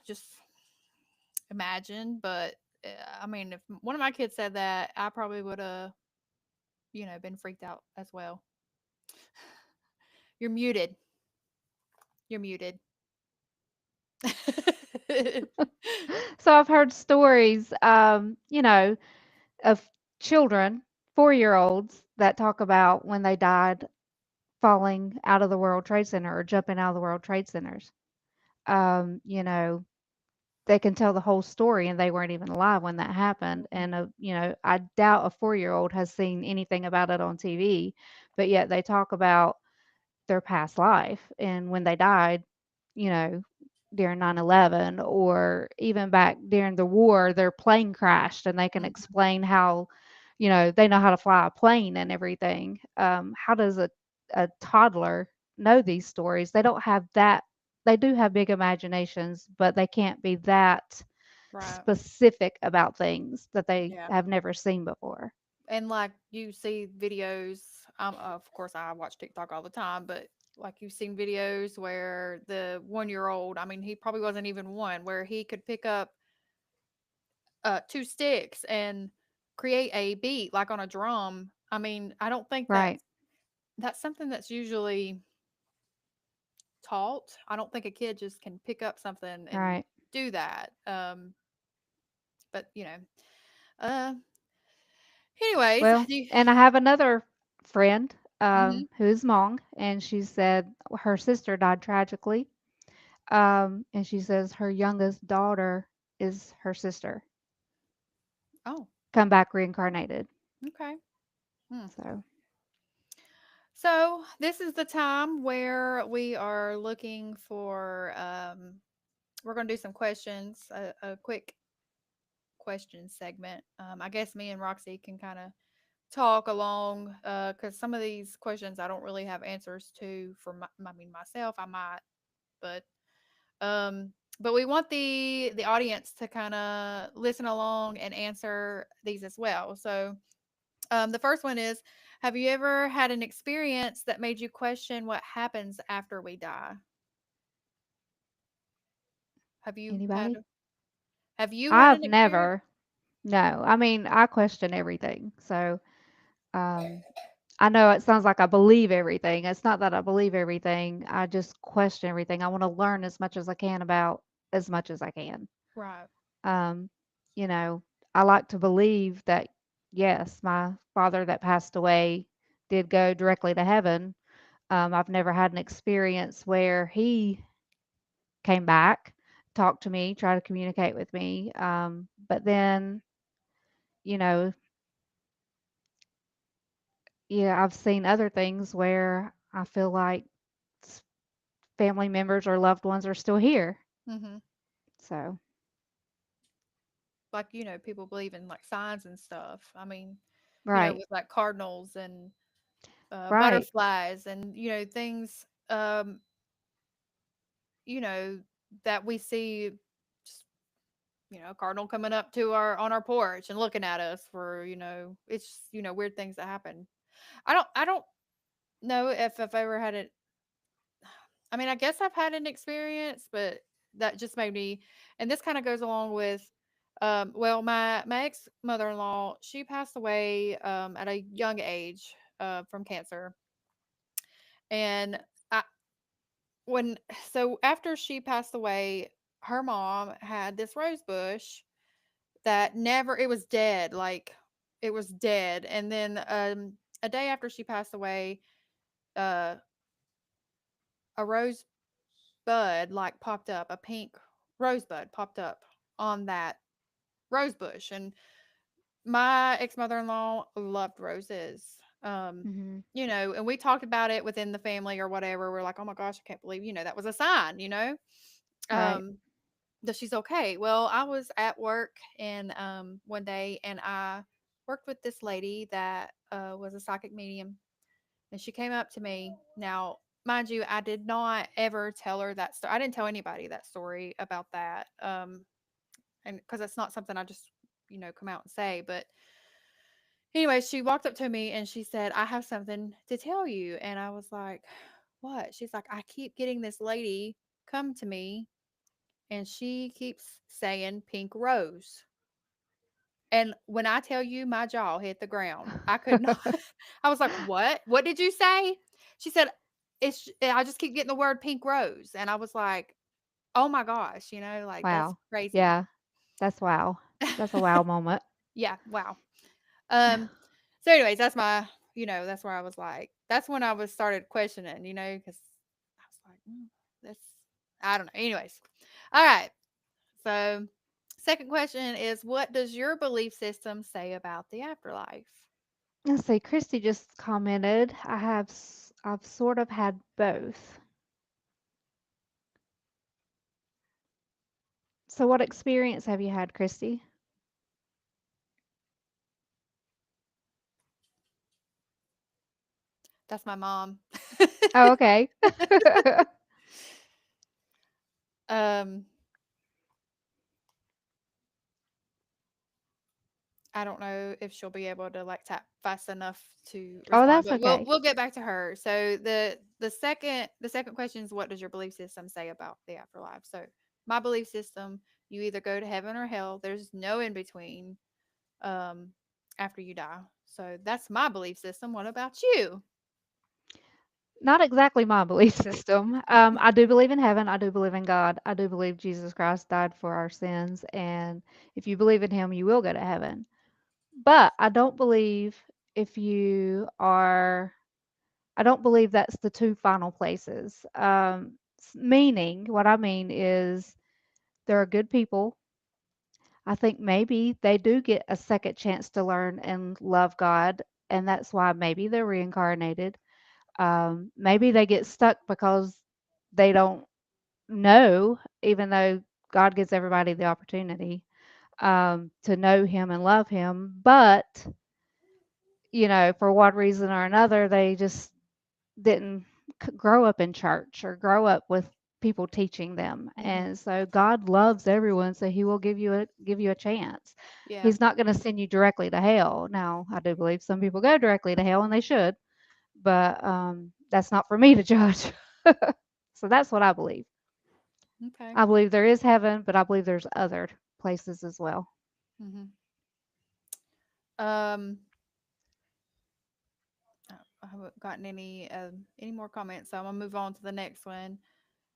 just imagine. But I mean, if one of my kids said that, I probably would have, been freaked out as well. You're muted. You're muted. So I've heard stories, of children, 4-year-olds, that talk about when they died falling out of the World Trade Center or jumping out of the World Trade Centers. Um, you know, they can tell the whole story and they weren't even alive when that happened. And, I doubt a 4-year-old has seen anything about it on TV, but yet they talk about their past life and when they died, you know, during 9/11 or even back during the war, their plane crashed and they can Mhm. explain how, they know how to fly a plane and everything. How does a toddler know these stories? They don't have that. They do have big imaginations, but they can't be that Right. specific about things that they Yeah. have never seen before. And like you see videos, of course I watch TikTok all the time, but like you've seen videos where the 1-year old, I mean, he probably wasn't even one, where he could pick up two sticks and create a beat like on a drum. I mean, I don't think Right, that's something that's usually taught. I don't think a kid just can pick up something and right. do that. But uh, anyways, Well, do you, and I have another friend mhm. who's Hmong, and she said her sister died tragically. And she says her youngest daughter is her sister. Oh, come back reincarnated. okay. Hmm. So, So this is the time where we are looking for. We're going to do some questions, a quick question segment. I guess me and Roxy can kind of talk along because some of these questions I don't really have answers to for I mean myself. I might, but um, but we want the audience to kind of listen along and answer these as well. So the first one is, have you ever had an experience that made you question what happens after we die? Have you had anybody? have you had I've an experience? never. No, I mean, I question everything. So, um, I know it sounds like I believe everything. It's not that I believe everything. I just question everything. I want to learn as much as I can about as much as I can. Right. Um, you know, I like to believe that, yes, my father that passed away did go directly to heaven. I've never had an experience where he came back, talked to me, tried to communicate with me. But then, you know, yeah, I've seen other things where I feel like s- family members or loved ones are still here. Mm-hmm. So, Like people believe in like signs and stuff. I mean, right, with like cardinals and right. butterflies and things you know that we see just, a cardinal coming up to our on our porch and looking at us for it's just, weird things that happen. I don't know if I've ever had it. I mean, I guess I've had an experience, but that just made me, and this kind of goes along with well, my ex mother-in-law, she passed away at a young age from cancer. And I when so after she passed away, her mom had this rose bush that never it was dead, like it was dead. And then a day after she passed away, uh a rose bud like popped up, a pink rosebud popped up on that rose bush. And my ex-mother-in-law loved roses. Hmm. And we talked about it within the family or whatever. We're like, oh my gosh, I can't believe, that was a sign, Right. um, that she's okay. Well, I was at work and one day and I worked with this lady that was a psychic medium, and she came up to me. Now, mind you, I did not ever tell her that story. I didn't tell anybody that story about that. And because that's not something I just, come out and say. But anyway, she walked up to me and she said, I have something to tell you. And I was like, what? She's like, I keep getting this lady come to me and she keeps saying pink rose. And when I tell you my jaw hit the ground, I could not. I was like, "What? What did you say?" She said, I just keep getting the word pink rose." And I was like, "Oh my gosh, like that's Wow. crazy." Yeah, that's wow. That's a wow moment. Yeah, wow. Um so anyways, that's my, that's where I was like, that's when I was started questioning, cuz I was like, that's I don't know. Anyways. All right. So, second question is, what does your belief system say about the afterlife? Let's see. Christy just commented, I've sort of had both. So, what experience have you had, Christy? That's my mom. Oh, okay. um, I don't know if she'll be able to like tap fast enough to Oh, respond, that's but we'll okay. we'll get back to her. So the second question is, what does your belief system say about the afterlife? So my belief system, you either go to heaven or hell. There's no in between um after you die. So that's my belief system. What about you? Not exactly my belief system. I do believe in heaven. I do believe in God. I do believe Jesus Christ died for our sins. And if you believe in him, you will go to heaven. But I don't believe if you are, I don't believe that's the two final places. Meaning, what I mean is there are good people. I think maybe they do get a second chance to learn and love God, and that's why maybe they're reincarnated. Maybe they get stuck because they don't know, even though God gives everybody the opportunity to know Him and love Him. But, for one reason or another, they just didn't grow up in church or grow up with people teaching them. Hmm. And so God loves everyone, so He will give you a chance. Yeah. He's not going to send you directly to hell. Now, I do believe some people go directly to hell, and they should, but that's not for me to judge. So that's what I believe. Okay. I believe there is heaven, but I believe there's other places as well. Hmm. Um, I haven't gotten any more comments, so I'm gonna move on to the next one.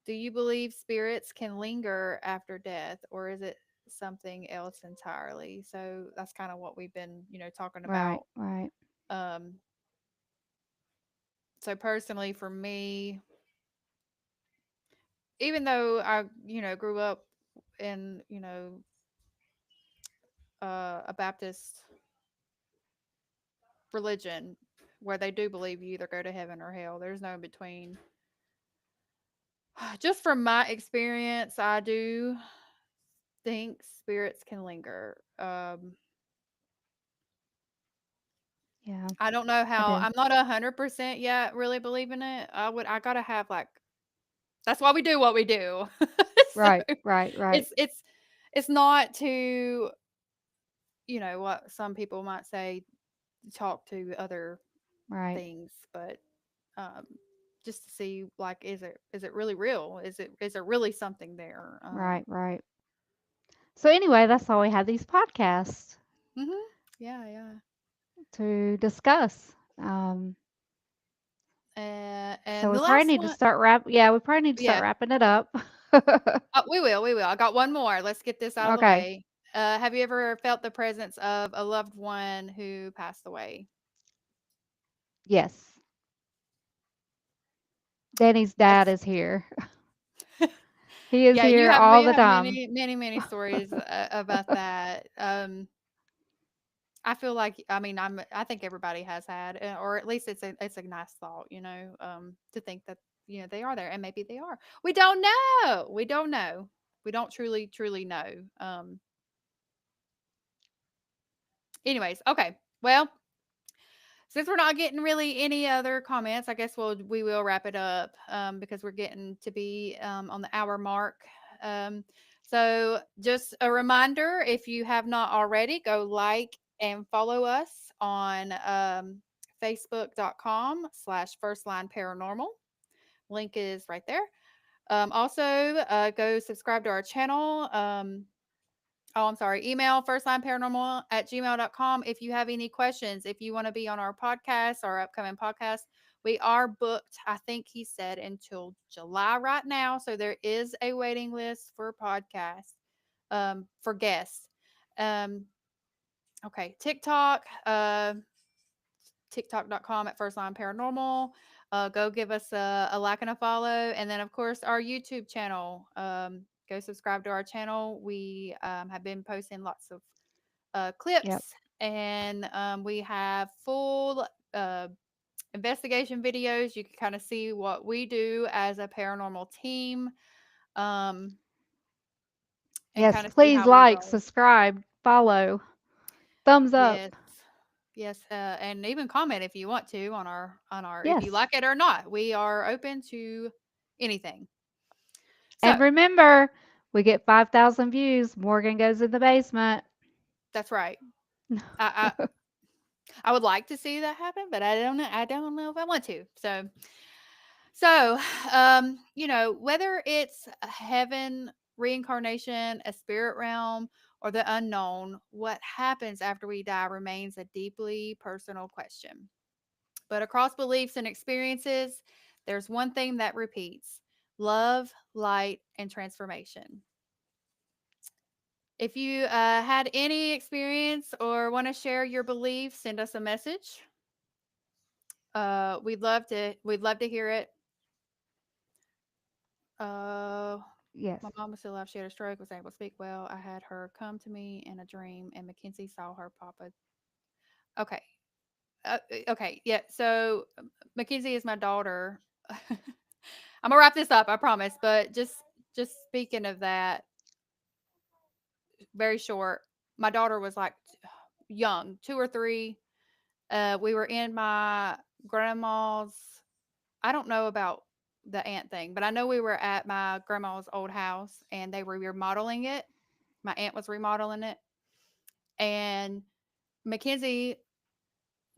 Do you believe spirits can linger after death, or is it something else entirely? So that's kind of what we've been, talking Right, about. right, Um, so personally, for me, even though I, grew up in, a Baptist religion where they do believe you either go to heaven or hell, there's no in between. Just from my experience, I do think spirits can linger. yeah, I don't know I how. do. I'm not 100% yet really believing it. I gotta have like. That's why we do what we do. So Right, right, right, it's not to what some people might say, talk to other right, things, but um, just to see, like, is it really real? Is there really something there? right, right. So anyway, that's why we have these podcasts Mhm. Yeah, yeah. to discuss. Um, so And we the probably last need to one, start we probably need to start yeah. wrapping it up. We will. I got one more. Let's get this out of the Okay. way. Have you ever felt the presence of a loved one who passed away? Yes. Danny's dad That's is here. He is Yeah. You here have all you the have time. many many many stories about that. I feel like, I mean, I think everybody has had, or at least it's a nice thought, to think that they are there, and maybe they are. We don't know. We don't know. We don't truly know. Anyways, okay. Well, since we're not getting really any other comments, I guess we will wrap it up, because we're getting to be on the hour mark. Um, so just a reminder, if you have not already, go like and follow us on Facebook.com/First Line Paranormal. Link is right there. Also, go subscribe to our channel. Oh, I'm sorry. Email firstlineparanormal@gmail.com if you have any questions. If you want to be on our podcast, our upcoming podcast, we are booked, I think he said, until July right now. So there is a waiting list for podcasts, for guests. Um, okay. TikTok.com at First Line Paranormal. Go give us a like and a follow. And then, of course, our YouTube channel. Go subscribe to our channel. We have been posting lots of Yep. clips, and we have full investigation videos. You can kind of see what we do as a paranormal team, um, and Yes, kind of see please how we like, roll. subscribe, follow, thumbs up. Yes. Yes, and even comment if you want to on our if you Yes. like it or not. We are open to anything. And So remember, we get 5,000 views. Morgan goes in the basement. that's right. I I would like to see that happen, but I don't know. I don't know if I want to. So, whether it's a heaven, reincarnation, a spirit realm, or the unknown, what happens after we die remains a deeply personal question. But across beliefs and experiences, there's one theme that repeats: love, light, and transformation. If you had any experience or want to share your beliefs, send us a message. We'd love to hear it. Uh, Yes. My mom was still alive. She had a stroke, was able to speak well. I had her come to me in a dream, and Mackenzie saw her papa. Okay. Okay. Yeah. So Mackenzie is my daughter. I'm gonna wrap this up, I promise. But just speaking of that, very short. My daughter was like young, 2 or 3. We were in my grandma's. I don't know about the aunt thing, but I know we were at my grandma's old house and they were remodeling it. My aunt was remodeling it, and Mackenzie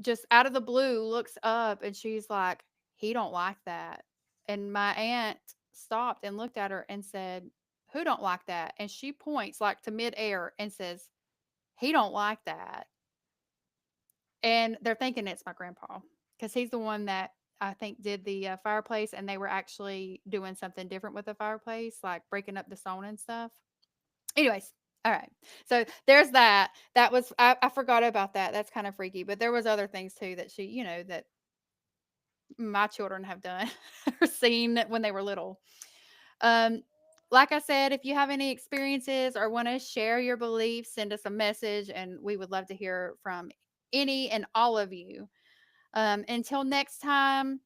just out of the blue looks up and she's like, "He don't like that." And my aunt stopped and looked at her and said, "Who don't like that?" And she points like to midair and says, "He don't like that." And they're thinking it's my grandpa because he's the one that I think did the fireplace, and they were actually doing something different with the fireplace, like breaking up the stone and stuff. Anyways, all right. So there's that. That was I forgot about that. That's kind of freaky. But there was other things too that she, that my children have done or seen when they were little. Um, like I said, if you have any experiences or want to share your beliefs, send us a message, and we would love to hear from any and all of you. Until next time,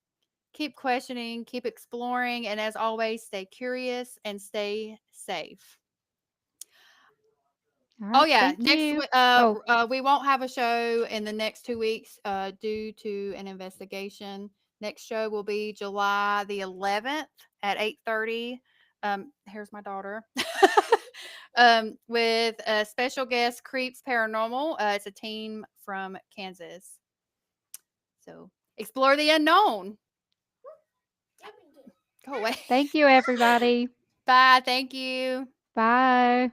keep questioning, keep exploring, and as always, stay curious and stay safe. All Oh right. yeah, Thank you. Oh, we won't have a show in the next 2 weeks due to an investigation. Next show will be July the 11th at 8:30. Here's my daughter. With a special guest, Creeps Paranormal. It's a team from Kansas. So explore the unknown. Go away. thank you, everybody. Bye. Thank you. Bye.